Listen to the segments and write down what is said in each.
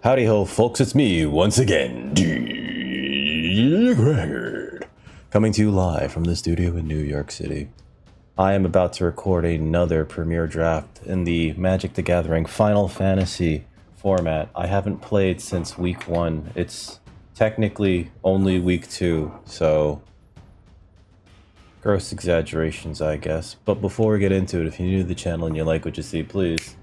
Howdy ho, folks, it's me once again, Geerling, coming to you live from the studio in New York City. I am about to record another premiere draft in the Magic the Gathering Final Fantasy format. I haven't played since week 1. It's technically only week 2, so gross exaggerations, I guess. But before we get into it, if you're new to the channel and you like what you see, please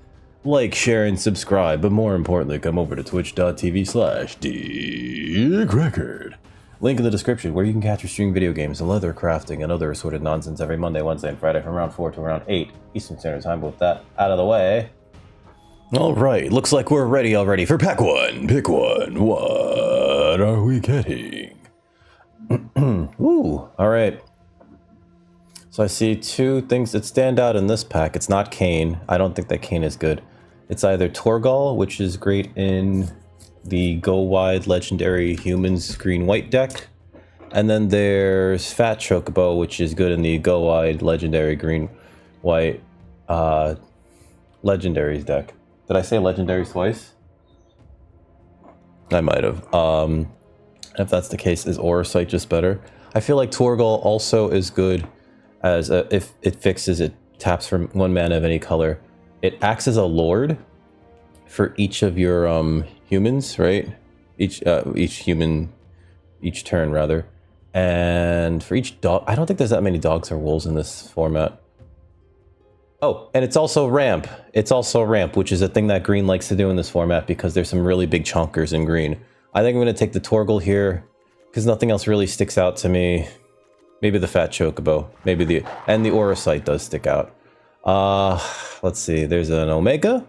like, share, and subscribe, but more importantly, come over to twitch.tv/DeGreckard. Link in the description where you can catch or stream video games and leather crafting and other assorted nonsense every Monday, Wednesday, and Friday from around 4 to around 8 Eastern Standard Time. But with that out of the way, alright, looks like we're ready already for pack 1. Pick one. What are we getting? Ooh, alright. So I see two things that stand out in this pack. It's not Kane. I don't think that Kane is good. It's either Torgal, which is great in the Go Wide Legendary Humans Green-White deck. And then there's Fat Chocobo, which is good in the Go Wide Legendary Green-White Legendaries deck. Did I say Legendaries twice? I might have. If that's the case, is Auracite just better? I feel like Torgal also is good as if it fixes, it taps from 1 mana of any color. It acts as a lord for each of your humans, right? Each human, each turn rather. And for each dog, I don't think there's that many dogs or wolves in this format. Oh, and it's also ramp. It's also ramp, which is a thing that green likes to do in this format because there's some really big chonkers in green. I think I'm going to take the Torgal here because nothing else really sticks out to me. Maybe the Fat Chocobo. Maybe the Auracite does stick out. Let's see. There's an Omega.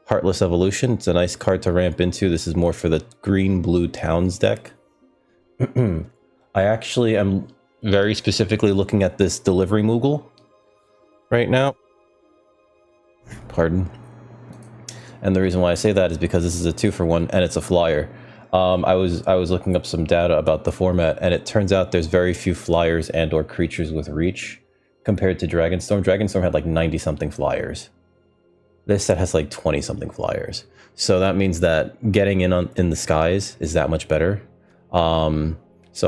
Heartless Evolution. It's a nice card to ramp into. This is more for the green-blue Towns deck. I actually am very specifically looking at this Delivery Moogle right now. Pardon. And the reason why I say that is because this is a 2-for-1 and it's a flyer. I was looking up some data about the format, and it turns out there's very few flyers and or creatures with reach compared to Dragonstorm. Dragonstorm had like 90-something flyers. This set has like 20-something flyers. So that means that getting in the skies is that much better. So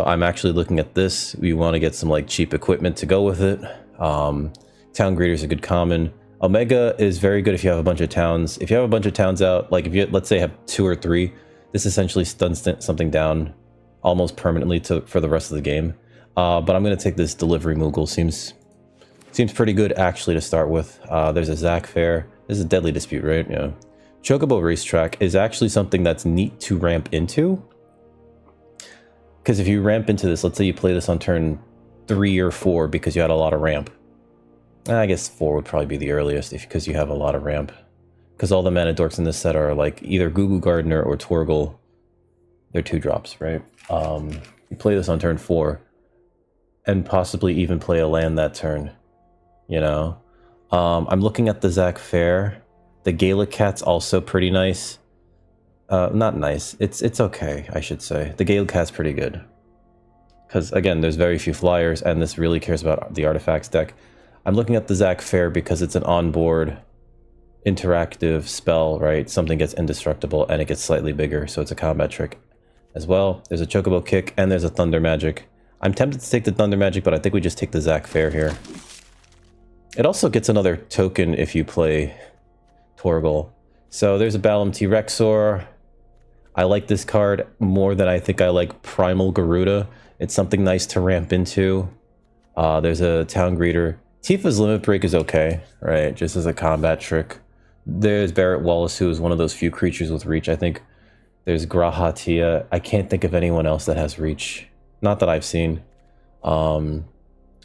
I'm actually looking at this. We want to get some like cheap equipment to go with it. Town Greeter's a good common. Omega is very good if you have a bunch of towns. If you have a bunch of towns out, like if you, let's say, have 2 or 3, this essentially stuns something down almost permanently for the rest of the game. But I'm going to take this Delivery Moogle. Seems pretty good actually to start with. There's a Zac Fair. This is a Deadly Dispute, right? Yeah. Chocobo Racetrack is actually something that's neat to ramp into. Because if you ramp into this, let's say you play this on turn 3 or 4 because you had a lot of ramp. I guess 4 would probably be the earliest because you have a lot of ramp. Because all the mana dorks in this set are like either Goo Gardener or Torgal. They're 2-drops, right? You play this on turn 4 and possibly even play a land that turn, you know? I'm looking at the Zac Fair. The Gaelic Cat's also pretty nice. Not nice. It's okay, I should say. The Gaelic Cat's pretty good. Because, again, there's very few flyers, and this really cares about the artifacts deck. I'm looking at the Zac Fair because it's an onboard interactive spell, right? Something gets indestructible and it gets slightly bigger, so it's a combat trick as well. There's a Chocobo Kick and there's a Thunder Magic. I'm tempted to take the Thunder Magic, but I think we just take the Zac Fair here. It also gets another token if you play Torgal. So there's a Balam T-Rexor. I like this card more than I think I like Primal Garuda. It's something nice to ramp into. There's a Town Greeter. Tifa's Limit Break is okay, right? Just as a combat trick. There's Barrett Wallace, who is one of those few creatures with reach. I think there's Grahatia. I can't think of anyone else that has reach. Not that I've seen.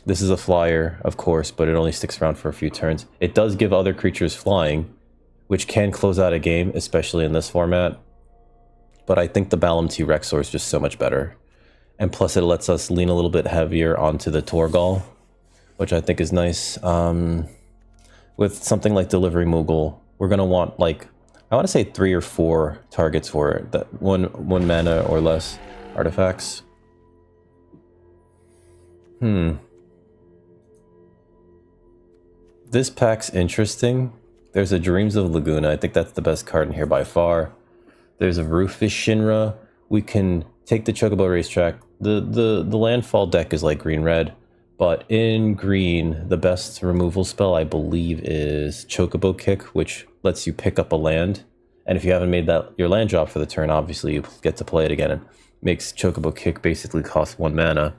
This is a flyer, of course, but it only sticks around for a few turns. It does give other creatures flying, which can close out a game, especially in this format. But I think the Balam T-Rexor is just so much better. And plus it lets us lean a little bit heavier onto the Torgal, which I think is nice. With something like Delivery Moogle, we're going to want, like, I want to say 3 or 4 targets for it, that one mana or less artifacts. This pack's interesting. There's a Dreams of Laguna. I think that's the best card in here by far. There's a Rufus Shinra. We can take the Chocobo Racetrack. The landfall deck is like green-red, but in green, the best removal spell, I believe, is Chocobo Kick, which lets you pick up a land. And if you haven't made that your land drop for the turn, obviously you get to play it again. And makes Chocobo Kick basically cost 1 mana.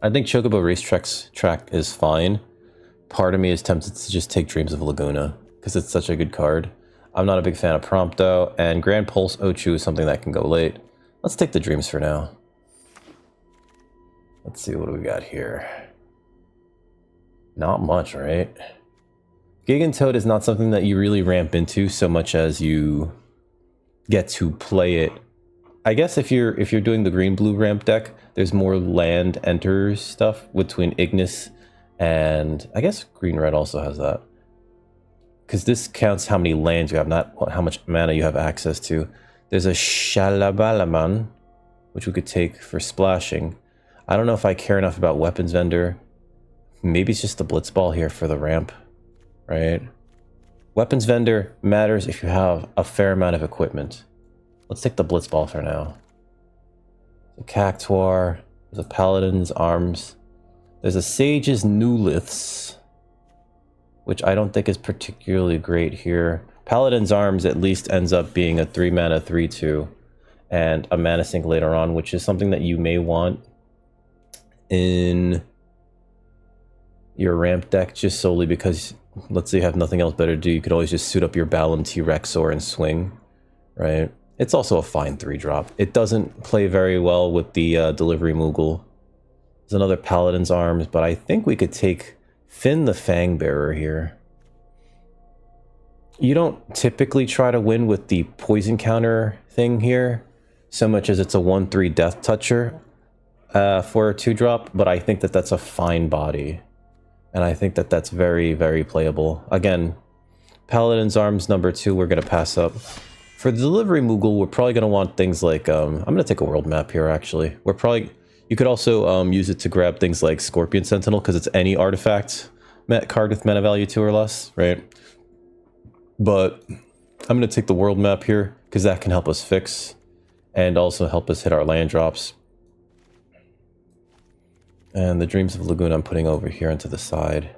I think Chocobo Racetrack is fine. Part of me is tempted to just take Dreams of Laguna, because it's such a good card. I'm not a big fan of Prompto, and Grand Pulse Ochu is something that can go late. Let's take the Dreams for now. Let's see, what do we got here? Not much, right? Gigantoad is not something that you really ramp into so much as you get to play it. I guess if you're doing the green-blue ramp deck, there's more land enters stuff between Ignis and I guess green-red also has that. Because this counts how many lands you have, not how much mana you have access to. There's a Shalabalaman, which we could take for splashing. I don't know if I care enough about Weapons Vendor. Maybe it's just the Blitzball here for the ramp, right? Weapons Vendor matters if you have a fair amount of equipment. Let's take the Blitzball for now. The Cactuar, there's a Paladin's Arms. There's a Sage's Newliths, which I don't think is particularly great here. Paladin's Arms at least ends up being a 3-mana 3/2 and a mana sink later on, which is something that you may want in your ramp deck just solely because, let's say you have nothing else better to do, you could always just suit up your Balam T-Rexor and swing, right? It's also a fine 3-drop. It doesn't play very well with the Delivery Moogle. There's another Paladin's Arms, but I think we could take Finn the Fangbearer here. You don't typically try to win with the poison counter thing here, so much as it's a 1/3 Death Toucher for a 2-drop, but I think that that's a fine body. And I think that that's very, very playable. Again, Paladin's Arms #2, we're going to pass up. For the Delivery Moogle, we're probably going to want things like, I'm going to take a world map here, actually. You could also use it to grab things like Scorpion Sentinel, because it's any artifact card with mana value 2 or less, right? But I'm going to take the world map here, because that can help us fix, and also help us hit our land drops. And the Dreams of Laguna I'm putting over here into the side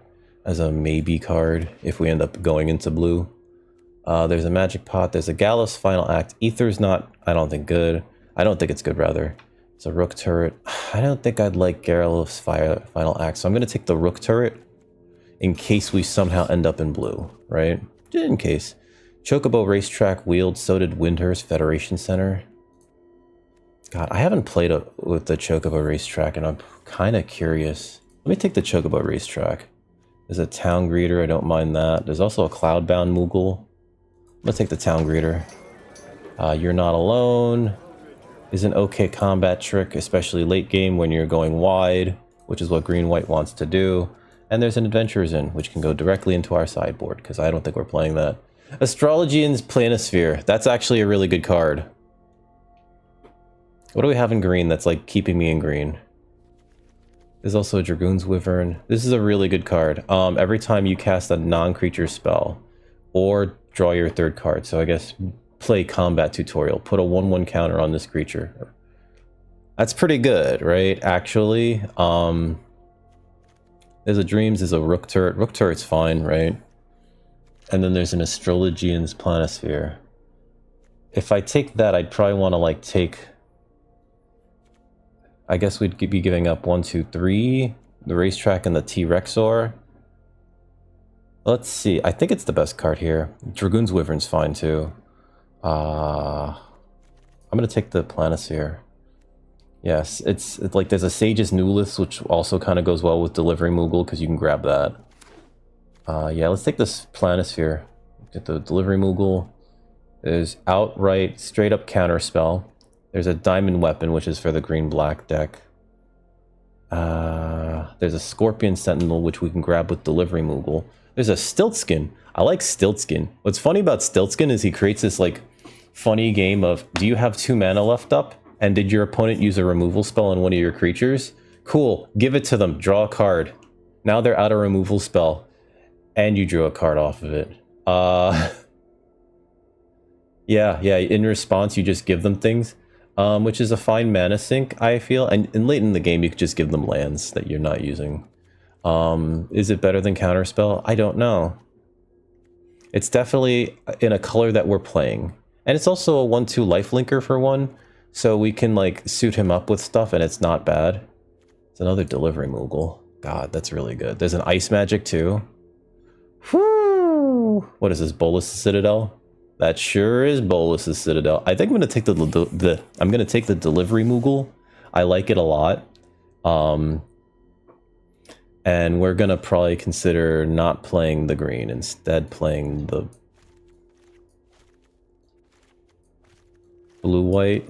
as a maybe card if we end up going into blue. There's a Magic Pot, there's a Gallows Final Act. Ether's not, I don't think, good. I don't think it's good, rather. It's a Rook Turret. I don't think I'd like Gallows Final Act, so I'm going to take the Rook Turret in case we somehow end up in blue, right? In case. Chocobo Racetrack, Wield, so did Windhurst Federation Center. God, I haven't played with the Chocobo Racetrack, and I'm kind of curious. Let me take the Chocobo Racetrack. There's a Town Greeter, I don't mind that. There's also a Cloudbound Moogle. I'm gonna take the Town Greeter. You're Not Alone is an okay combat trick, especially late game when you're going wide, which is what green-white wants to do. And there's an Adventurer's Inn, which can go directly into our sideboard, because I don't think we're playing that. Astrologian's Planisphere. That's actually a really good card. What do we have in green that's like keeping me in green? There's also a Dragoon's Wyvern. This is a really good card. Every time you cast a non-creature spell or draw your 3rd card, so I guess play Combat Tutorial, put a 1/1 counter on this creature. That's pretty good, right? Actually, there's a Dreams, there's a Rook Turret. Rook Turret's fine, right? And then there's an Astrologian's Planisphere. If I take that, I'd probably want to like take, I guess we'd be giving up 1, 2, 3, the Racetrack and the T-Rexor. Let's see, I think it's the best card here. Dragoon's Wyvern's fine too. I'm gonna take the Planisphere. Yes, it's like there's a Sage's Newliths, which also kind of goes well with Delivery Moogle, because you can grab that. Yeah, let's take this Planisphere. Get the Delivery Moogle. There's outright, straight up counter spell. There's a Diamond Weapon, which is for the green-black deck. There's a Scorpion Sentinel, which we can grab with Delivery Moogle. There's a Stiltskin. I like Stiltskin. What's funny about Stiltskin is he creates this like funny game of, do you have 2 mana left up? And did your opponent use a removal spell on one of your creatures? Cool, give it to them, draw a card. Now they're out a removal spell, and you drew a card off of it. Yeah, yeah. In response, you just give them things, which is a fine mana sink, I feel. And late in the game, you could just give them lands that you're not using. Is it better than Counterspell? I don't know. It's definitely in a color that we're playing. And it's also a 1/2 lifelinker for one, so we can like suit him up with stuff and it's not bad. It's another delivery Moogle. God, that's really good. There's an ice magic too. Whoo! What is this, Bolas' Citadel? That sure is Bolas' Citadel. I think I'm gonna take the delivery Moogle. I like it a lot. And we're gonna probably consider not playing the green, instead playing the blue-white,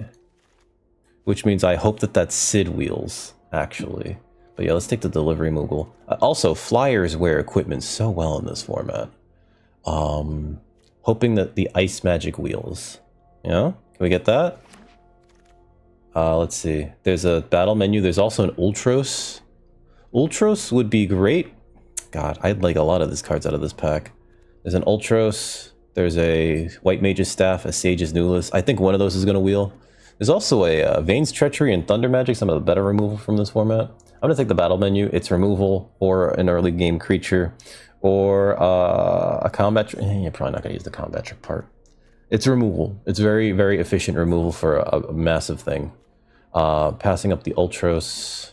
which means I hope that that's Sid wheels, actually. But yeah, let's take the delivery Moogle. Also, flyers wear equipment so well in this format. Hoping that the ice magic wheels. Yeah, can we get that? Let's see. There's a battle menu. There's also an Ultros. Ultros would be great. God, I'd like a lot of these cards out of this pack. There's an Ultros. There's a White Mage's Staff, a Sage's Newless. I think one of those is going to wheel. There's also a Vane's Treachery and Thunder Magic, some of the better removal from this format. I'm going to take the battle menu. It's removal or an early game creature or a combat trick. You're probably not going to use the combat trick part. It's removal. It's very, very efficient removal for a massive thing. Passing up the Ultros.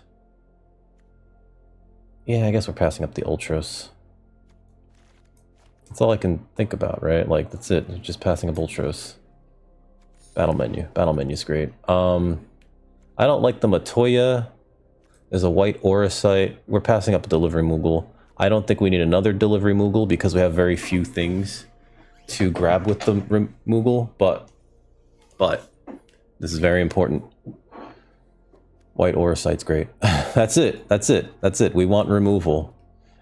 Yeah, I guess we're passing up the Ultros. That's all I can think about, right? Like, that's it. Just passing up Ultros. Battle menu. Battle menu's great. I don't like the Matoya. There's a white Auracite. We're passing up a delivery Moogle. I don't think we need another delivery Moogle because we have very few things to grab with the Moogle, but this is very important. White Auracite's great. That's it. That's it. That's it. We want removal,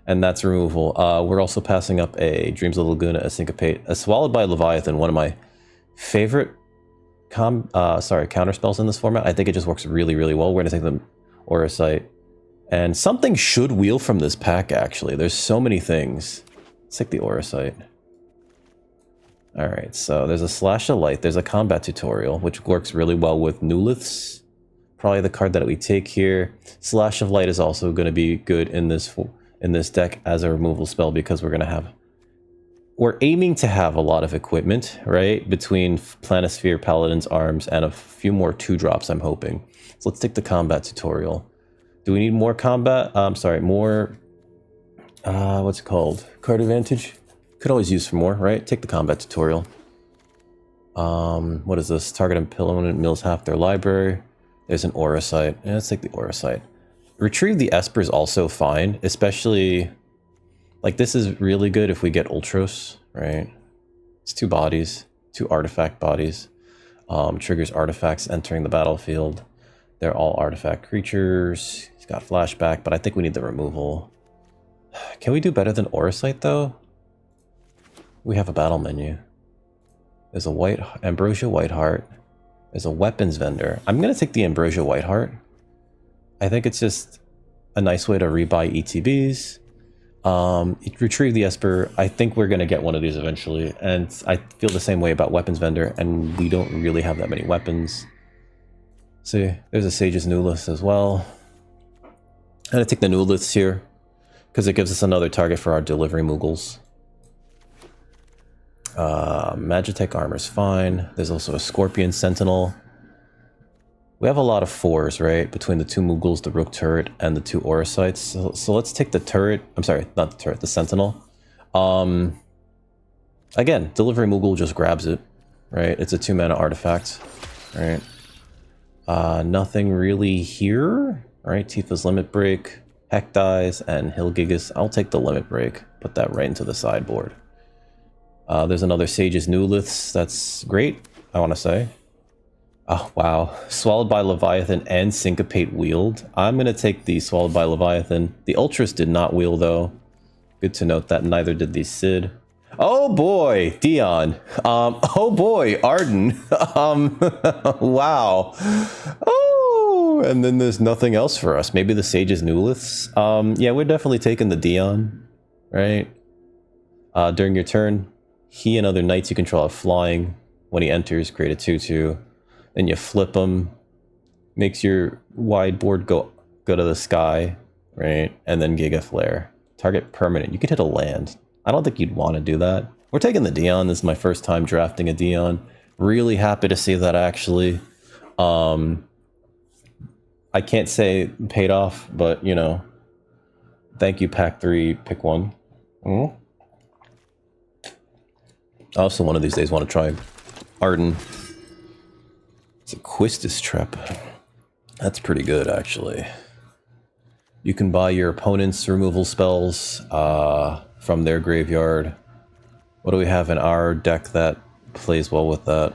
and that's removal. We're also passing up a Dreams of the Laguna, a Syncopate, a Swallowed by Leviathan, one of my favorite counter spells in this format. I think it just works really, really well. We're gonna take the Auracite, and something should wheel from this pack. Actually, there's so many things. Let's take the Auracite. All right, so there's a Slash of Light. There's a combat tutorial, which works really well with Newliths. Probably the card that we take here. Slash of Light is also going to be good in this deck as a removal spell because we're aiming to have a lot of equipment, right? Between Planisphere, Paladin's Arms, and a few more 2-drops, I'm hoping. So let's take the combat tutorial. Do we need more combat? More, what's it called? Card advantage? Could always use for more, right? Take the combat tutorial. What is this? Target opponent mills half their library. There's an Auracite. Yeah, let's take the Auracite. Retrieve the Esper is also fine, especially, like, this is really good if we get Ultros, right? It's 2 bodies, 2 artifact bodies. Triggers artifacts entering the battlefield. They're all artifact creatures. He's got flashback, but I think we need the removal. Can we do better than Auracite, though? We have a battle menu. There's a Ambrosia Whiteheart. There's a weapons vendor. I'm going to take the Ambrosia Whiteheart. I think it's just a nice way to rebuy ETBs. Retrieve the Esper. I think we're going to get one of these eventually. And I feel the same way about weapons vendor. And we don't really have that many weapons. See, there's a Sage's Newlith as well. I'm going to take the Newliths here because it gives us another target for our delivery Moogles. Magitech Armor's fine. There's also a Scorpion Sentinel. We have a lot of 4s, right? Between the 2 Moogles, the Rook Turret, and the 2 Auracites. So let's take the turret. I'm sorry, not the turret, the Sentinel. Again, Delivery Moogle just grabs it, right? It's a 2-mana artifact, right? Nothing really here, right? Tifa's Limit Break, Heck Dies, and Hilgigas. I'll take the Limit Break. Put that right into the sideboard. There's another Sage's Newliths. That's great, I want to say. Oh, wow. Swallowed by Leviathan and Syncopate wheeled. I'm going to take the Swallowed by Leviathan. The Ultras did not wheel, though. Good to note that neither did the Sid. Oh, boy, Dion. Oh, boy, Arden. Wow. Oh, and then there's nothing else for us. Maybe the Sage's Newliths. Yeah, we're definitely taking the Dion, right? During your turn, he and other knights you control have flying. When he enters, create a 2/2. Then you flip him. Makes your wide board go to the sky, right? And then Giga Flare. Target permanent. You could hit a land. I don't think you'd want to do that. We're taking the Dion. This is my first time drafting a Dion. Really happy to see that, actually. I can't say paid off, but, you know, thank you, Pack 3, pick one. I also one of these days want to try Arden. It's a Quistis Trap. That's pretty good, actually. You can buy your opponent's removal spells from their graveyard. What do we have in our deck that plays well with that?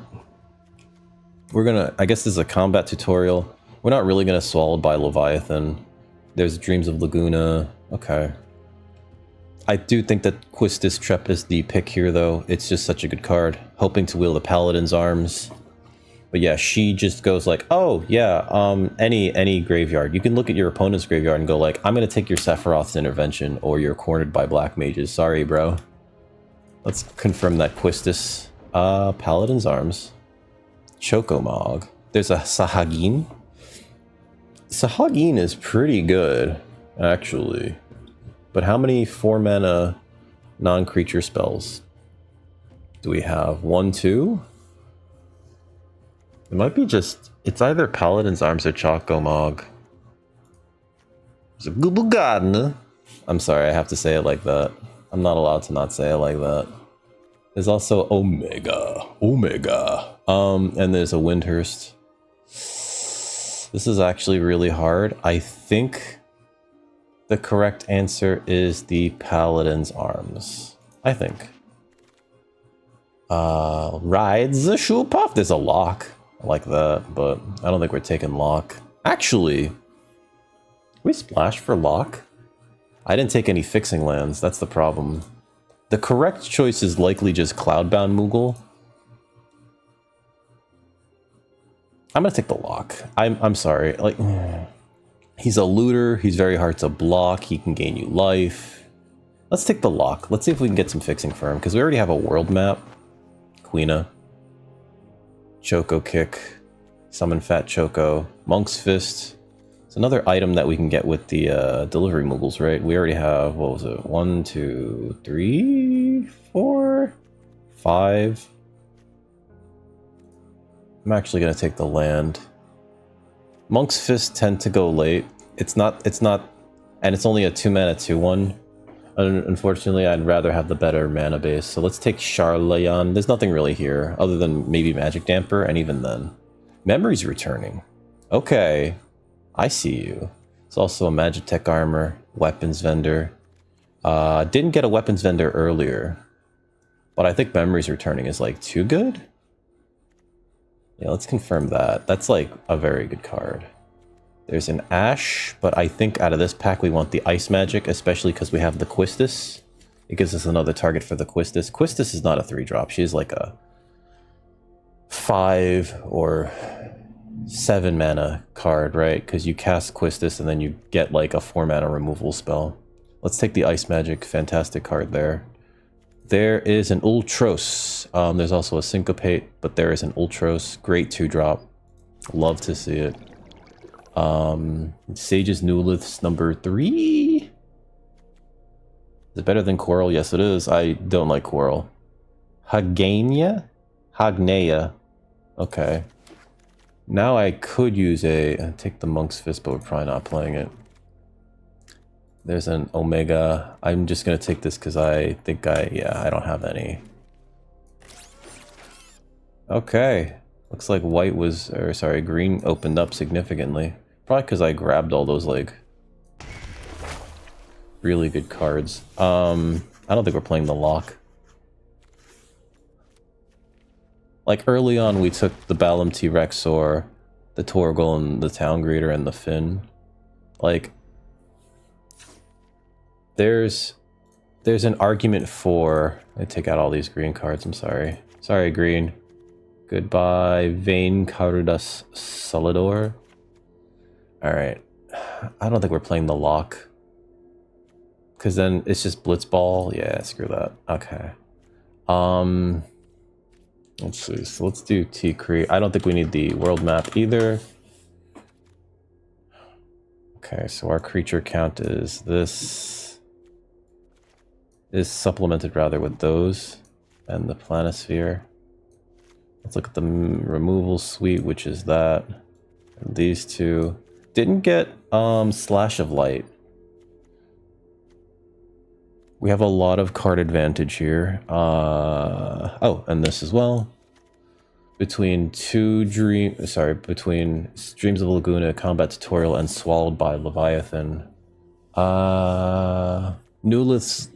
We're gonna, I guess this is a combat tutorial. We're not really gonna Swallowed by Leviathan. There's Dreams of Laguna. Okay. I do think that Quistis Trep is the pick here, though. It's just such a good card. Hoping to wield the Paladin's Arms. But yeah, she just goes like, oh, yeah, any graveyard. You can look at your opponent's graveyard and go like, I'm going to take your Sephiroth's Intervention, or you're cornered by Black Mages. Sorry, bro. Let's confirm that Quistis. Paladin's Arms. Chocomog. There's a Sahagin. Sahagin is pretty good, actually. But how many 4-mana non-creature spells do we have? 1, 2? It might be just... It's either Paladin's Arms or Chocomog. It's a Gubugadna. I'm sorry, I have to say it like that. I'm not allowed to not say it like that. There's also Omega. Omega. And there's a Windhurst. This is actually really hard. I think the correct answer is the Paladin's Arms. I think. Rides the Shoe Puff. There's a Lock. I like that, but I don't think we're taking Lock. Actually, we splash for Lock? I didn't take any fixing lands. That's the problem. The correct choice is likely just Cloudbound Moogle. I'm gonna take the Lock. I'm sorry. Like, he's a looter. He's very hard to block. He can gain you life. Let's take the Lock. Let's see if we can get some fixing for him, because we already have a world map. Queena. Choco Kick. Summon Fat Choco. Monk's Fist. It's another item that we can get with the delivery Moogles, right? We already have, what was it? 1, 2, 3, 4, 5. I'm actually going to take the land. Monk's Fist tend to go late. It's not, and it's only a 2-mana 2/1. Unfortunately, I'd rather have the better mana base. So let's take Charlayan. There's nothing really here, other than maybe Magic Damper, and even then. Memory's returning. Okay, I see you. It's also a Magitech Armor, Weapons Vendor. Didn't get a Weapons Vendor earlier, but I think Memory's returning is like too good. Yeah, let's confirm that. That's like a very good card. There's an Ash, but I think out of this pack we want the Ice Magic, especially because we have the Quistis. It gives us another target for the Quistis. Quistis is not a 3-drop. She's like a 5 or 7 mana card, right? Because you cast Quistis and then you get like a 4-mana removal spell. Let's take the Ice Magic. Fantastic card there. There is an Ultros. There's also a Syncopate, but there is an Ultros. Great 2-drop. Love to see it. Sage's Newlith's number 3. Is it better than Quarrel? Yes, it is. I don't like Quarrel. Hagania? Hagnea. Okay. Now I could use take the Monk's Fist, but we're probably not playing it. There's an Omega. I'm just gonna take this because I think I don't have any. Okay. Looks like white was, or sorry, green opened up significantly. Probably because I grabbed all those like really good cards. I don't think we're playing the Lock. Like early on, we took the Balam T-Rexor, the Torgal, and the Town Greeter, and the Finn. Like, there's an argument for. I take out all these green cards. I'm sorry. Sorry, green. Goodbye, Vayne Carudas Solidor. Alright. I don't think we're playing the Lock. Because then it's just Blitzball. Yeah, screw that. Okay. Let's see. So let's do T-Cree. I don't think we need the world map either. Okay, so our creature count is this. Is supplemented rather with those and the Planisphere. Let's look at the removal suite, which is that. And these two didn't get Slash of Light. We have a lot of card advantage here. Oh, and this as well. Between between Streams of Laguna, Combat Tutorial, and Swallowed by Leviathan. Newlith's...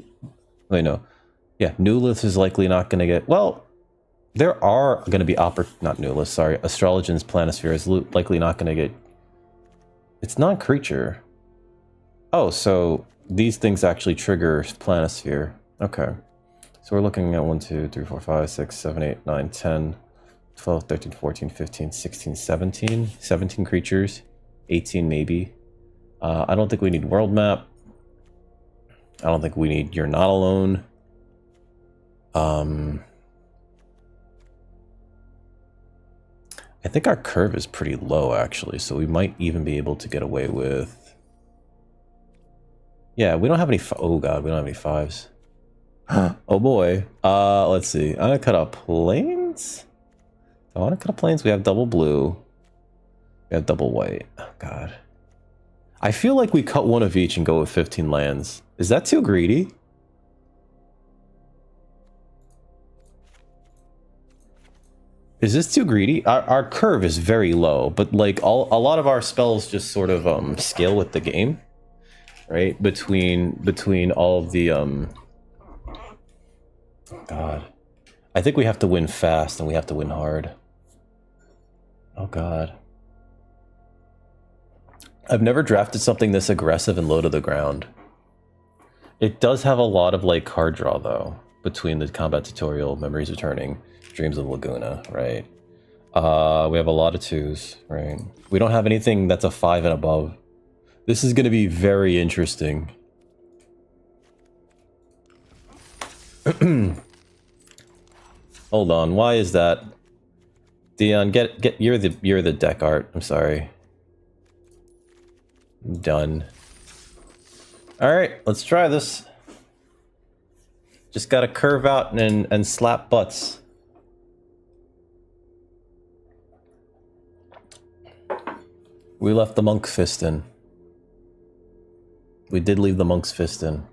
Wait, no. Yeah, Newlith is likely not going to get... Well, there are going to be... Not Newlith, sorry. Astrologian's Planisphere is likely not going to get... It's non-creature. Oh, so these things actually trigger Planisphere. Okay. So we're looking at 1, 2, 3, 4, 5, 6, 7, 8, 9, 10, 12, 13, 14, 15, 16, 17. 17 creatures. 18 maybe. I don't think we need world map. I don't think we need You're Not Alone. I think our curve is pretty low, actually, so we might even be able to get away with... Yeah, we don't have any... Oh, God, we don't have any 5s. Oh, boy. Let's see. I'm gonna cut up planes? I want to cut up planes. We have double blue. We have double white. Oh, God. I feel like we cut one of each and go with 15 lands. Is that too greedy? Is this too greedy? Our curve is very low, but like a lot of our spells just sort of scale with the game, right? Between all of the God, I think we have to win fast and we have to win hard. Oh God, I've never drafted something this aggressive and low to the ground. It does have a lot of like card draw though, between the Combat Tutorial, Memories Returning, Dreams of Laguna, right? We have a lot of 2s, right? We don't have anything that's a 5 and above. This is going to be very interesting. Hold on, why is that? Dion, get you're the deck art. I'm sorry. Done. All right, let's try this. Just gotta curve out and slap butts. We left the Monk's Fist in. We did leave the Monk's Fist in.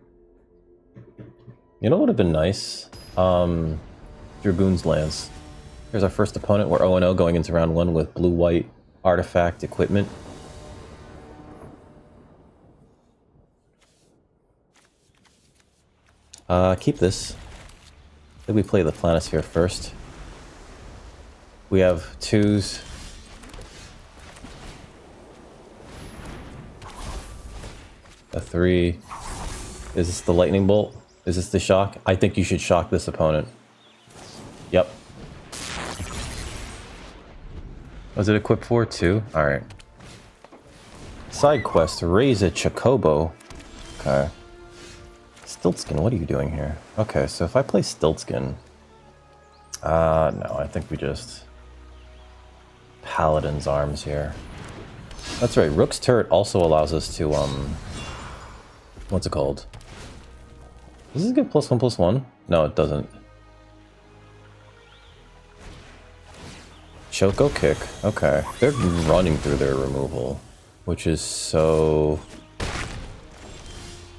You know what would have been nice? Dragoon's Lance. Here's our first opponent. We're 0-0 going into round 1 with blue-white artifact equipment. Keep this. I think we play the Planisphere first. We have 2s. A 3. Is this the lightning bolt? Is this the shock? I think you should shock this opponent. Yep. Was it equipped for 2? Alright. Side quest, raise a Chocobo. Okay. Stiltskin, what are you doing here? Okay, so if I play Stiltskin... no, I think we just... Paladin's Arms here. That's right, Rook's Turret also allows us to, what's it called? Does this get +1/+1? No, it doesn't. Choco Kick. Okay. They're running through their removal, which is so...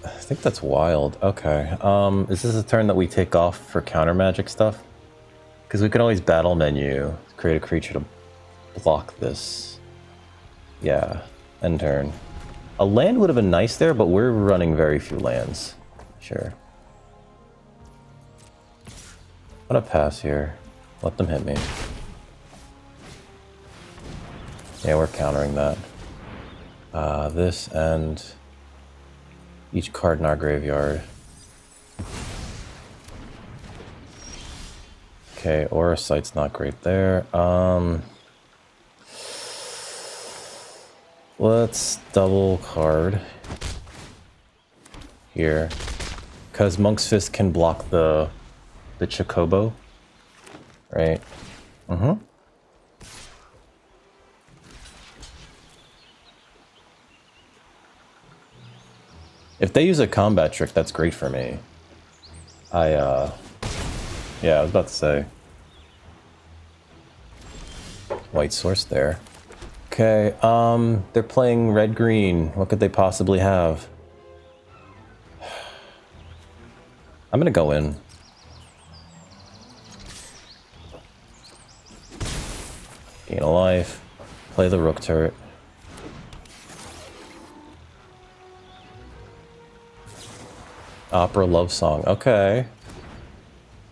I think that's wild. Okay. Is this a turn that we take off for counter magic stuff? Because we can always battle menu, create a creature to block this. Yeah. End turn. A land would have been nice there, but we're running very few lands. Sure. I'm gonna pass here. Let them hit me. Yeah, we're countering that. This and each card in our graveyard. Okay, Aura Sight's not great there. Let's double card here, because Monk's Fist can block the Chocobo, right? Mm-hmm. If they use a combat trick, that's great for me. Yeah, I was about to say. White source there. Okay, they're playing red-green. What could they possibly have? I'm gonna go in. Gain a life. Play the rook turret. Opera love song. Okay.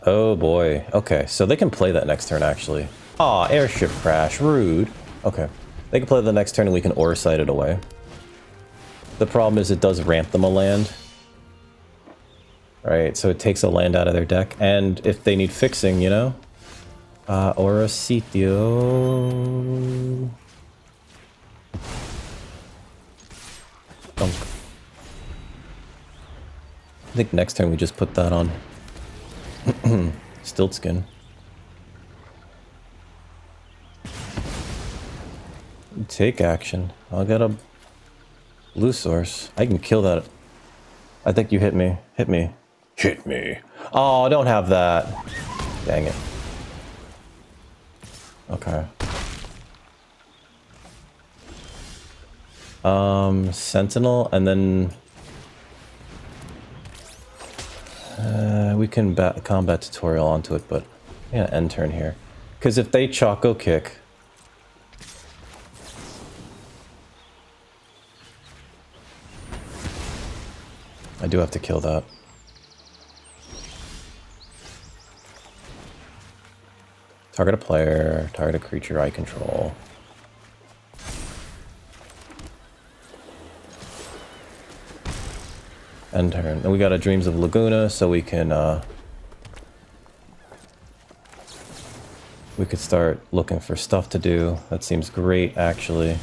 Oh boy. Okay, so they can play that next turn, actually. Aw, airship crash. Rude. Okay. They can play the next turn and we can aura sight it away. The problem is it does ramp them a land. Right, so it takes a land out of their deck. And if they need fixing, you know? Aura sitio. Dunk. I think next turn we just put that on. Stiltskin. Take action. I'll get a blue source. I can kill that. I think you hit me. Hit me. Hit me. Oh, I don't have that. Dang it. Okay. Sentinel, and then we can combat tutorial onto it, but yeah, end turn here. Because if they Choco kick, I do have to kill that. Target a player, target a creature I control. End turn. And we got a Dreams of Laguna, so we can we could start looking for stuff to do. That seems great, actually.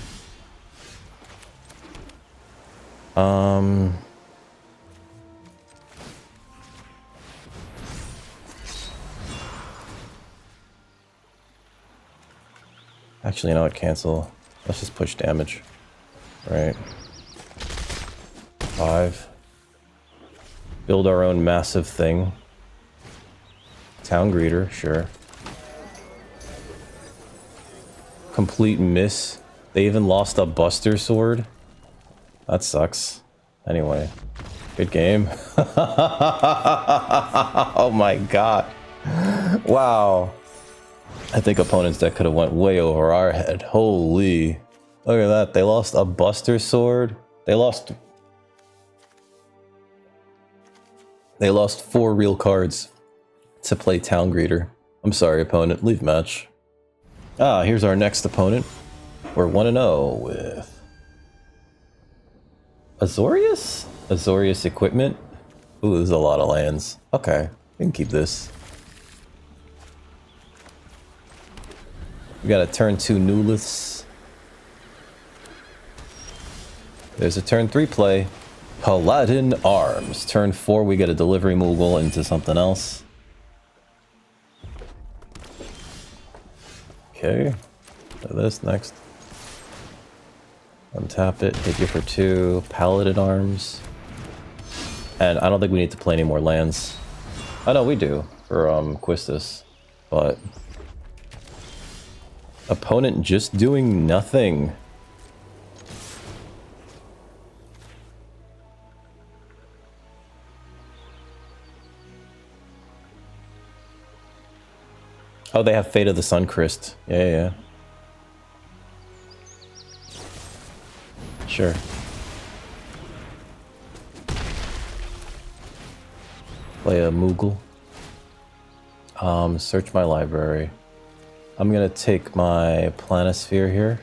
Actually, you know what? Cancel. Let's just push damage. Right. 5. Build our own massive thing. Town greeter, sure. Complete miss. They even lost a Buster Sword. That sucks. Anyway, good game. Oh my god. Wow. I think opponent's deck could have went way over our head. Holy. Look at that. They lost a Buster Sword. They lost 4 real cards to play Town Greeter. I'm sorry, opponent. Leave match. Ah, here's our next opponent. We're 1-0 with Azorius? Azorius equipment? Ooh, there's a lot of lands. Okay, we can keep this. We got a turn 2 Newliths. There's a turn 3 play. Paladin Arms. Turn 4, we get a delivery Moogle into something else. Okay. Play this next. Untap it. Hit you for 2. Paladin Arms. And I don't think we need to play any more lands. I know we do for Quistis. But opponent just doing nothing. Oh, they have Fate of the Suncrist. Yeah. Sure. Play a Moogle. Search my library. I'm gonna take my Planisphere here.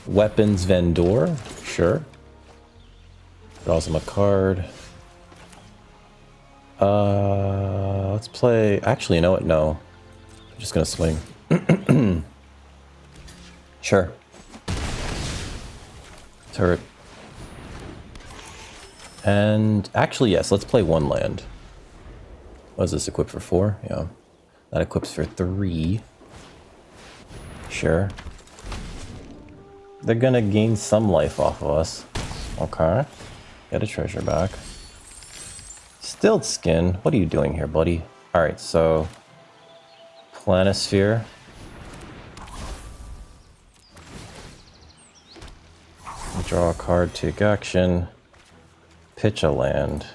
Weapons Vendor. Sure. Draws him a card. Let's play... Actually, you know what? No. I'm just gonna swing. Sure. Turret. And actually, yes, let's play one land. What is this, equipped for 4? Yeah. That equips for 3. Sure. They're gonna gain some life off of us. Okay. Get a treasure back. Stilled skin. What are you doing here, buddy? Alright, so... Planisphere. Draw a card, take action. Pitch a land.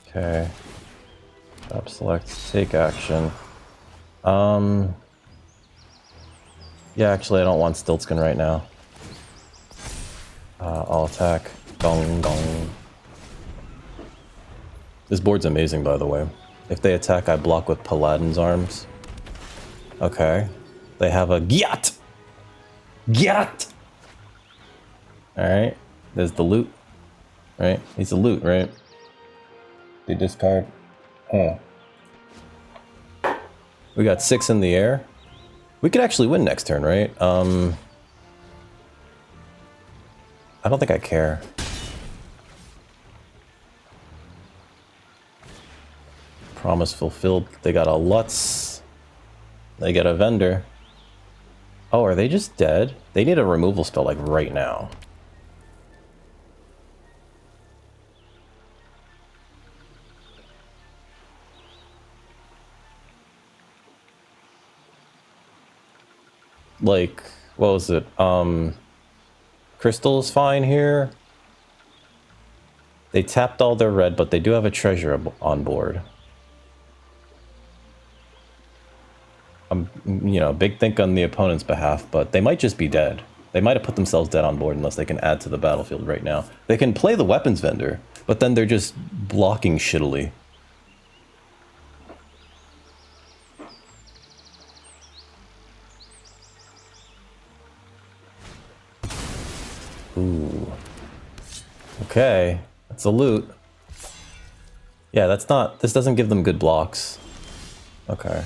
Okay. Top select, take action. Yeah, actually I don't want Stiltskin right now. I'll attack. Gong gong. This board's amazing, by the way. If they attack, I block with Paladin's Arms. Okay. They have a Gyat! Gyat! Alright. There's the loot. Right? He's a loot, right? They discard. Oh. We got 6 in the air. We could actually win next turn, right? I don't think I care. Promise fulfilled. They got a Lutz. They get a Vendor. Oh, are they just dead? They need a removal spell like right now. Like, what was it? Crystal is fine here. They tapped all their red, but they do have a treasure on board. You know, big think on the opponent's behalf, but they might just be dead. They might have put themselves dead on board unless they can add to the battlefield right now. They can play the weapons vendor, but then they're just blocking shittily. Ooh. Okay, that's a loot. Yeah, that's not... This doesn't give them good blocks. Okay.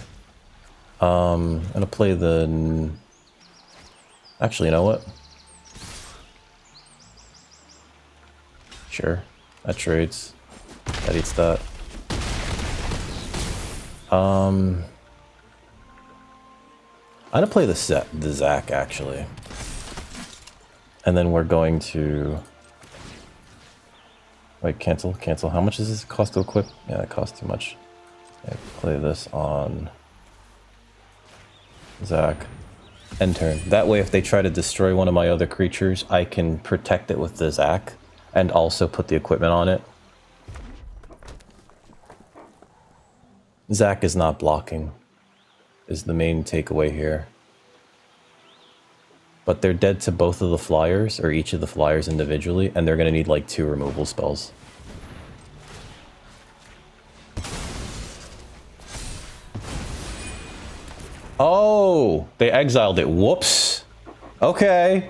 I'm gonna play the... Actually, you know what? Sure. That trades. That eats that. I'm gonna play the Zach, actually. And then we're going to... Wait, cancel. How much does this cost to equip? Yeah, it costs too much. Okay, play this on... Zach. End turn. That way, if they try to destroy one of my other creatures, I can protect it with the Zach, and also put the equipment on it. Zach is not blocking, is the main takeaway here. But they're dead to both of the flyers, or each of the flyers individually, and they're going to need like 2 removal spells. Oh, they exiled it. Whoops. Okay.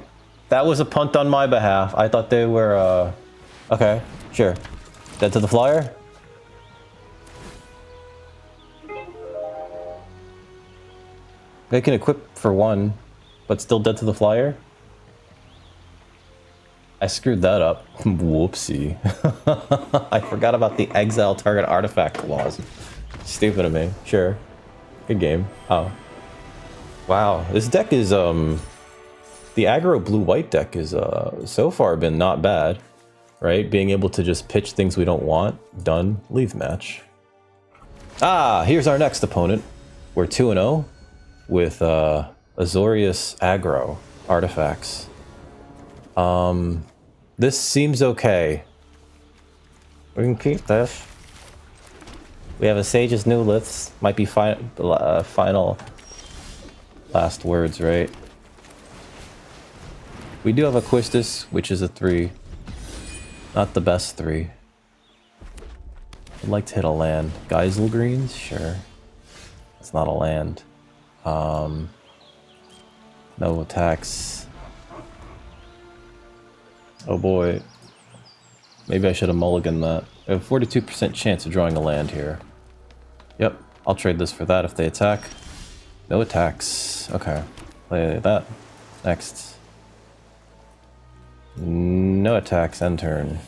That was a punt on my behalf. I thought they were, okay, sure. Dead to the flyer? They can equip for 1, but still dead to the flyer? I screwed that up. Whoopsie. I forgot about the exile target artifact clause. Stupid of me. Sure. Good game. Oh. Wow, this deck is, the aggro blue-white deck is, so far been not bad, right? Being able to just pitch things we don't want. Done. Leave match. Ah, here's our next opponent. We're 2-0 with, Azorius aggro artifacts. This seems okay. We can keep this. We have a Sage's New Liths. Might be final... last words, right? We do have a Quistis, which is a 3. Not the best 3. I'd like to hit a land. Geisel Greens? Sure. It's not a land. No attacks. Oh boy. Maybe I should have mulliganed that. I have a 42% chance of drawing a land here. Yep, I'll trade this for that if they attack. No attacks. Okay. Play that. Next. No attacks, end turn.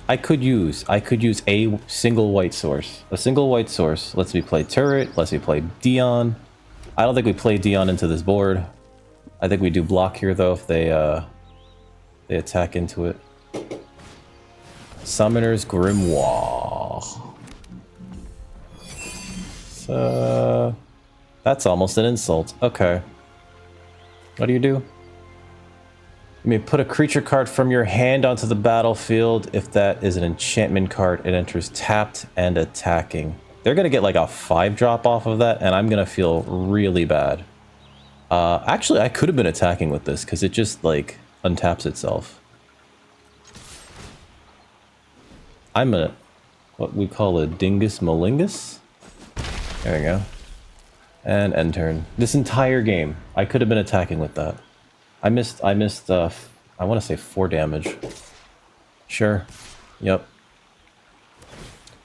I could use a single white source. A single white source lets me play turret, lets me play Dion. I don't think we play Dion into this board. I think we do block here though if they attack into it. Summoner's Grimoire. So that's almost an insult. Okay. What do? You may put a creature card from your hand onto the battlefield. If that is an enchantment card, it enters tapped and attacking. They're gonna get like a 5-drop off of that, and I'm gonna feel really bad. Actually, I could have been attacking with this because it just like untaps itself. I'm a what we call a dingus malingus. There we go. And end turn. This entire game, I could have been attacking with that. I missed, I want to say 4 damage. Sure. Yep.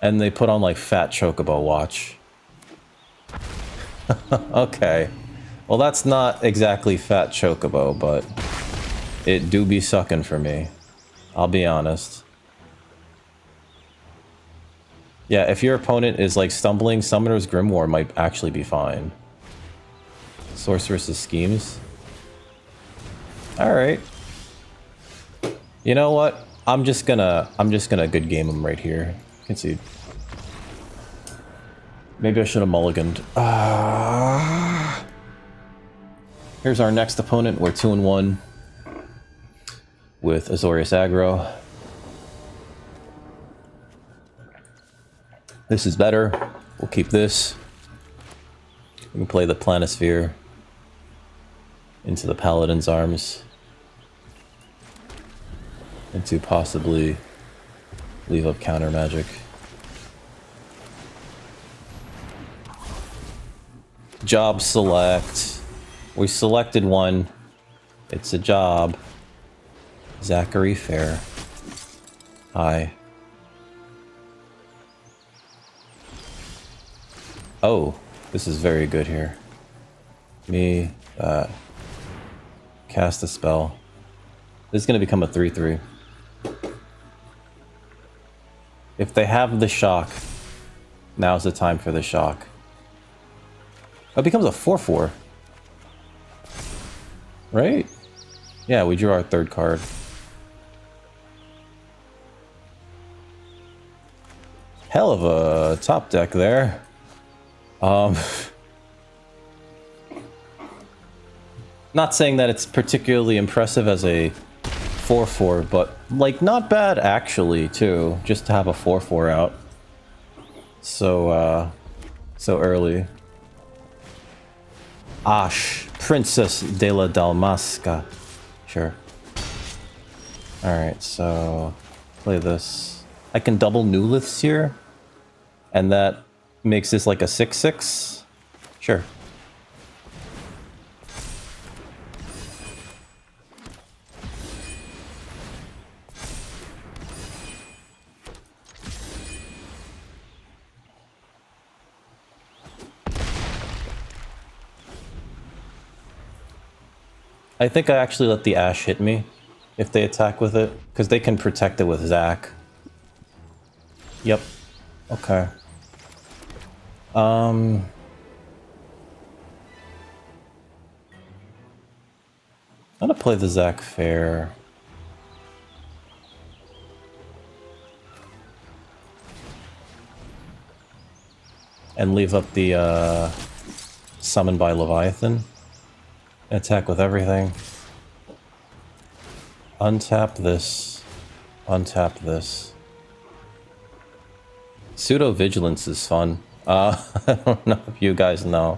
And they put on like fat chocobo watch. Okay. Well, that's not exactly fat chocobo, but it do be sucking for me. I'll be honest. Yeah, if your opponent is like stumbling, Summoner's Grimoire might actually be fine. Sorceress's Schemes. Alright. You know what? I'm just gonna good game him right here. Concede. Maybe I should have mulliganed. Here's our next opponent. We're 2-1 with Azorius aggro. This is better. We'll keep this. We can play the Planisphere into the Paladin's Arms. And to possibly leave up counter magic. Job select. We selected one. It's a job. Zachary Fair. Hi. Oh, this is very good here. Me, cast a spell. This is going to become a 3/3. If they have the shock, now's the time for the shock. Oh, it becomes a 4/4. Right? Yeah, we drew our 3rd card. Hell of a top deck there. Not saying that it's particularly impressive as a 4/4, but like not bad actually too, just to have a 4/4 out. So so early. Ash, Princess de la Dalmasca. Sure. Alright, so play this. I can double Newliths here, and that makes this like a 6/6. Sure. I think I actually let the Ash hit me if they attack with it, because they can protect it with Zach. Yep. Okay. I'm gonna play the Zach Fair. And leave up the summon by Leviathan. Attack with everything. Untap this. Untap this. Pseudo Vigilance is fun. I don't know if you guys know.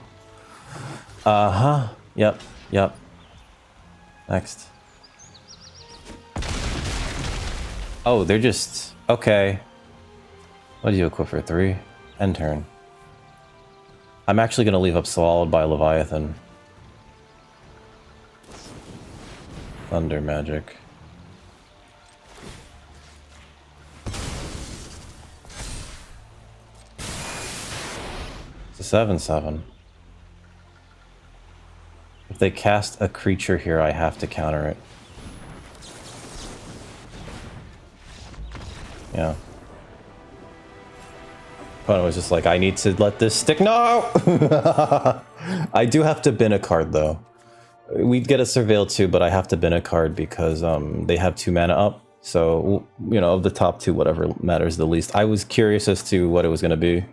Uh-huh. Yep. Yep. Next. Oh, they're just... Okay. What do you equip for 3? End turn. I'm actually going to leave up Swallowed by Leviathan. Thunder Magic. It's a 7/7. If they cast a creature here, I have to counter it. Yeah. Opponent was just like, I need to let this stick. No! I do have to bin a card, though. We'd get a Surveil too, but I have to bin a card because they have 2 mana up. So, you know, of the top 2, whatever matters the least. I was curious as to what it was going to be.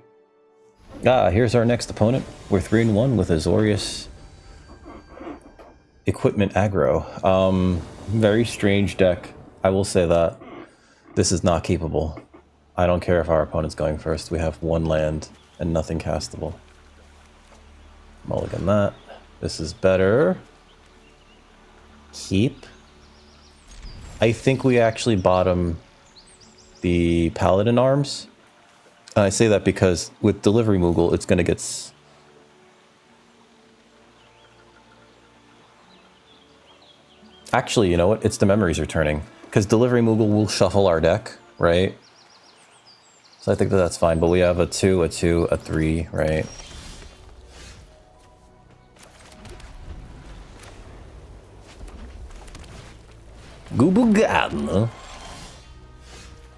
Ah, here's our next opponent. We're 3-1 with Azorius Equipment aggro. Very strange deck. I will say that. This is not keepable. I don't care if our opponent's going first. We have 1 land and nothing castable. Mulligan that. This is better. Keep. I think we actually bottom the Paladin Arms. And I say that because with Delivery Moogle, it's going to get... Actually, you know what? It's the Memories Returning. Because Delivery Moogle will shuffle our deck, right? So I think that that's fine. But we have a 2, a 2, a 3, right? Goobugan.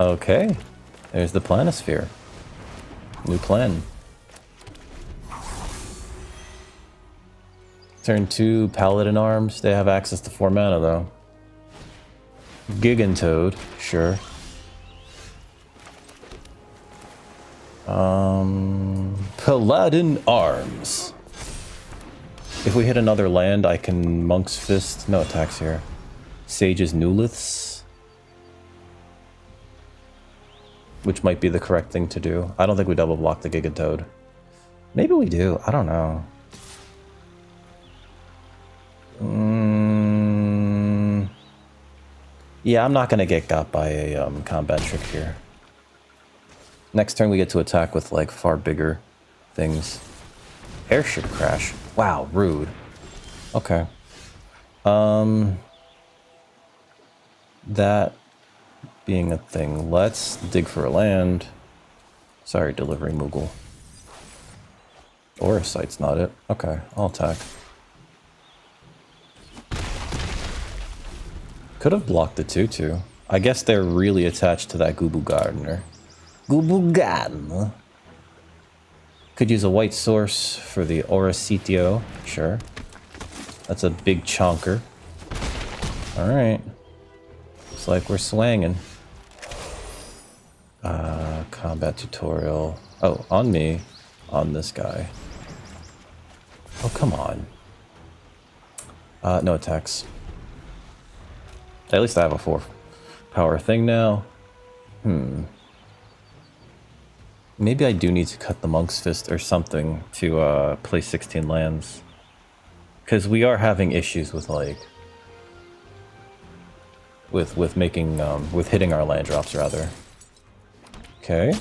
Okay. There's the Planisphere. New plan. Turn 2, Paladin Arms. They have access to 4 mana, though. Gigantoad, sure. Paladin Arms. If we hit another land, I can Monk's Fist. No attacks here. Sage's Newliths. Which might be the correct thing to do. I don't think we double block the Gigantoad. Maybe we do. I don't know. Yeah, I'm not going to get got by a combat trick here. Next turn we get to attack with like far bigger things. Airship crash. Wow, rude. Okay. That being a thing, let's dig for a land. Sorry, Delivery Moogle. Aura Sight's not it. Okay, I'll attack. Could have blocked the 2/2. I guess they're really attached to that Gubu Gardener. Gubu Gardener. Could use a white source for the Aura Sitio. Sure. That's a big chonker. Alright. Looks like we're swanging. Combat tutorial. Oh, on me. On this guy. Oh, come on. No attacks. At least I have a 4 power thing now. Maybe I do need to cut the Monk's Fist or something to play 16 lands. Because we are having issues with like... With making... with hitting our land drops, rather. Okay.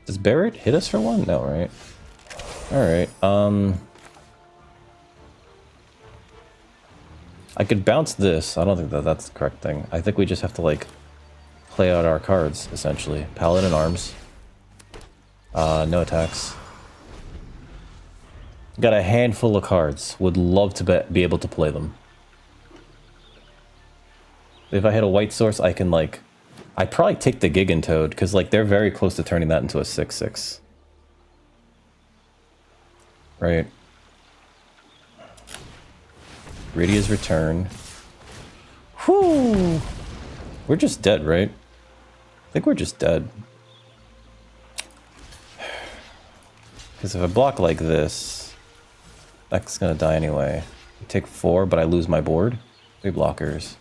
Does Barret hit us for 1? No, right? Alright, I could bounce this. I don't think that that's the correct thing. I think we just have to, like, play out our cards, essentially. Paladin Arms. No attacks. Got a handful of cards. Would love to be able to play them. If I hit a white source, I can, like... I'd probably take the Gigantoad, because, like, they're very close to turning that into a 6/6. Right. Rydia's Return. Whew! We're just dead, right? I think we're just dead. Because if I block like this, that's gonna die anyway. I take 4, but I lose my board. 3 blockers.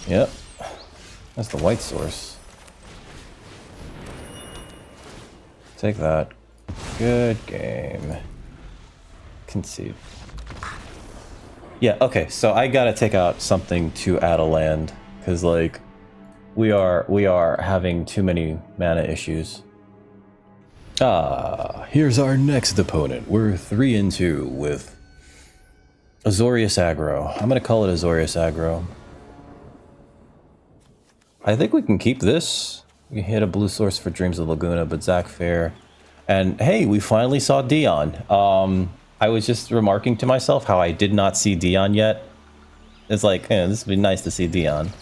Yep. That's the white source. Take that. Good game. Concede. Yeah, okay, so I gotta take out something to add a land. Because, like, we are having too many mana issues. Here's our next opponent. We're 3-2 with Azorius aggro. I'm gonna call it Azorius aggro. I think we can keep this. We can hit a blue source for Dreams of Laguna, but Zach Fair. And hey, we finally saw Dion. I was just remarking to myself how I did not see Dion yet. It's like, this would be nice to see Dion. Are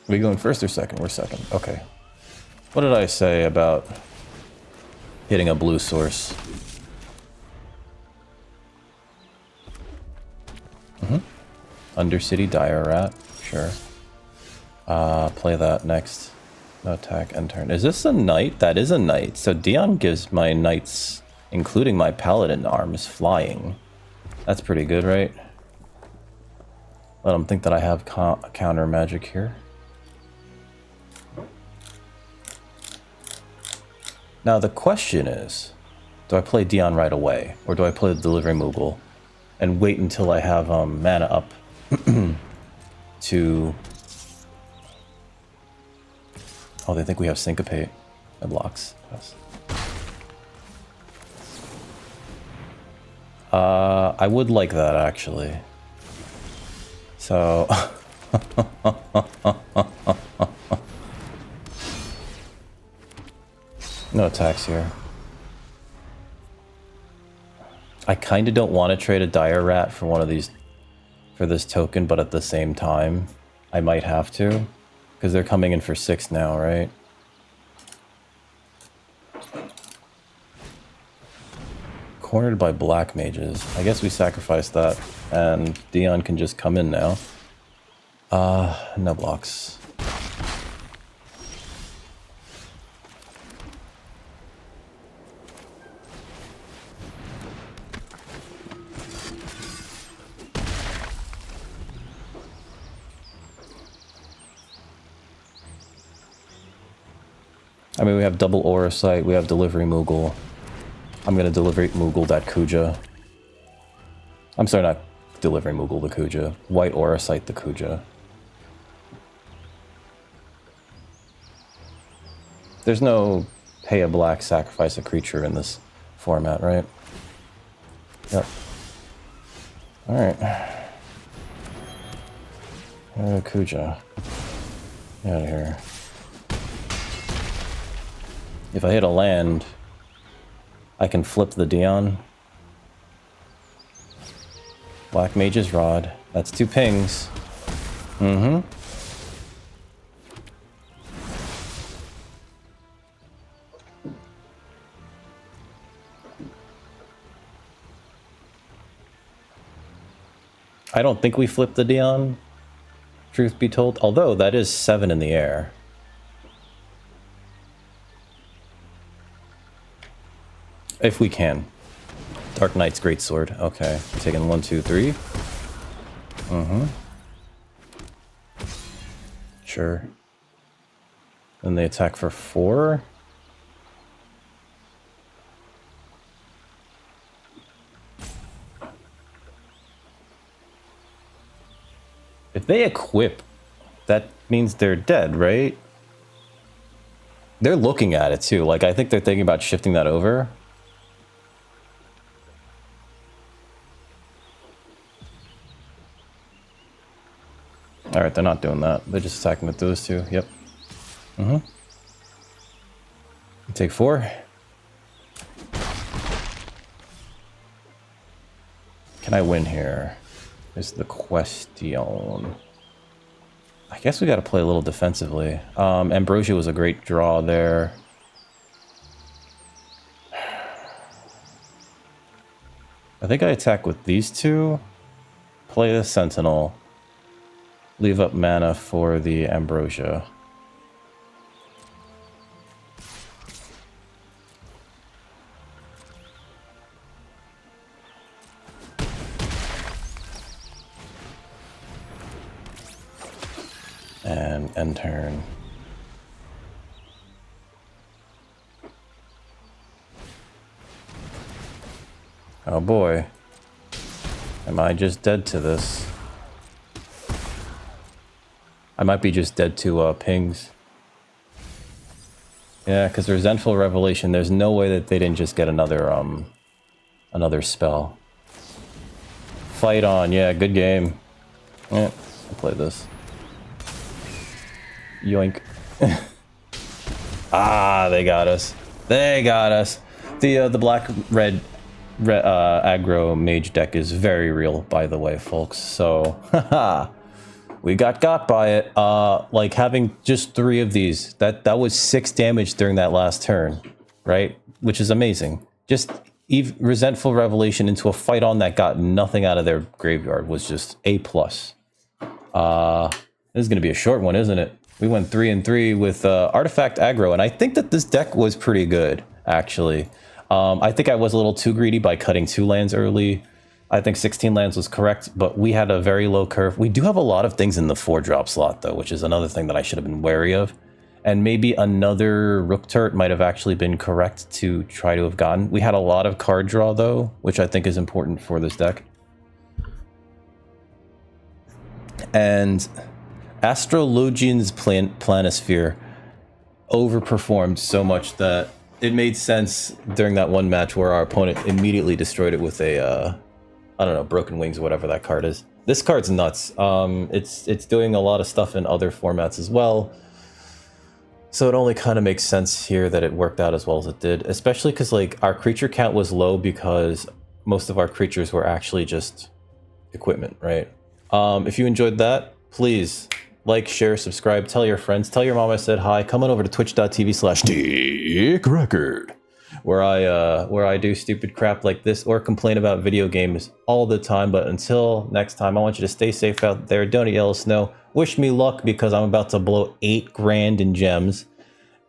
we going first or second? We're second. Okay. What did I say about hitting a blue source? Undercity Dire Rat. Sure. Play that next. No attack, end turn. Is this a knight? That is a knight. So Dion gives my knights, including my paladin arms, flying. That's pretty good, right? Let them think that I have counter magic here. Now the question is, do I play Dion right away? Or do I play the Delivery Moogle and wait until I have mana up to... Oh, they think we have Syncopate. That blocks. Yes. I would like that, actually. So... No attacks here. I kind of don't want to trade a Dire Rat for one of these, for this token, but at the same time, I might have to, because they're coming in for 6 now, right? Cornered by black mages. I guess we sacrifice that, and Dion can just come in now. No blocks. I mean, we have double Aura Sight, we have Delivery Moogle. I'm gonna Delivery Moogle that Kuja. I'm sorry, not Delivery Moogle the Kuja. White Aura Sight the Kuja. There's no pay a black, sacrifice a creature in this format, right? Yep. Alright. Kuja. Get out of here. If I hit a land, I can flip the Dion. Black Mage's Rod. That's 2 pings. Mm-hmm. I don't think we flipped the Dion, truth be told. Although, that is 7 in the air. If we can. Dark Knight's Greatsword. Okay. Taking 1, 2, 3. Mm-hmm. Sure. Then they attack for 4. If they equip, that means they're dead, right? They're looking at it too. Like, I think they're thinking about shifting that over. Alright, they're not doing that. They're just attacking with those 2. Yep. Mm-hmm. You take 4. Can I win here? Is the question. I guess we got to play a little defensively. Ambrosia was a great draw there. I think I attack with these 2. Play the Sentinel. Leave up mana for the Ambrosia. And end turn. Oh boy. Am I just dead to this? I might be just dead to pings. Yeah, because Resentful Revelation, there's no way that they didn't just get another spell. Fight on, yeah, good game. Yeah, I'll play this. Yoink. Ah, they got us. They got us. The black red aggro mage deck is very real, by the way, folks. So, haha, we got by it. Like having just 3 of these, that was 6 damage during that last turn, right? Which is amazing. Just resentful revelation into a fight on that got nothing out of their graveyard was just A+. This is going to be a short one, isn't it? We went 3 and 3 with artifact aggro, and I think that this deck was pretty good, actually. I think I was a little too greedy by cutting 2 lands early. I think 16 lands was correct, but we had a very low curve. We do have a lot of things in the 4-drop slot, though, which is another thing that I should have been wary of. And maybe another Rook Turret might have actually been correct to try to have gotten. We had a lot of card draw, though, which I think is important for this deck. And Astrologian's Planisphere overperformed so much that it made sense during that one match where our opponent immediately destroyed it with a, I don't know, Broken Wings or whatever that card is. This card's nuts. It's doing a lot of stuff in other formats as well. So it only kind of makes sense here that it worked out as well as it did, especially because like our creature count was low because most of our creatures were actually just equipment, right? If you enjoyed that, please like, share, subscribe, tell your friends, tell your mom I said hi. Come on over to twitch.tv/DickRecord, where I do stupid crap like this or complain about video games all the time. But until next time, I want you to stay safe out there. Don't eat yellow snow. Wish me luck because I'm about to blow 8 grand in gems.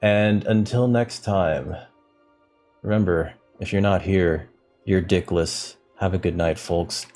And until next time, remember, if you're not here, you're dickless. Have a good night, folks.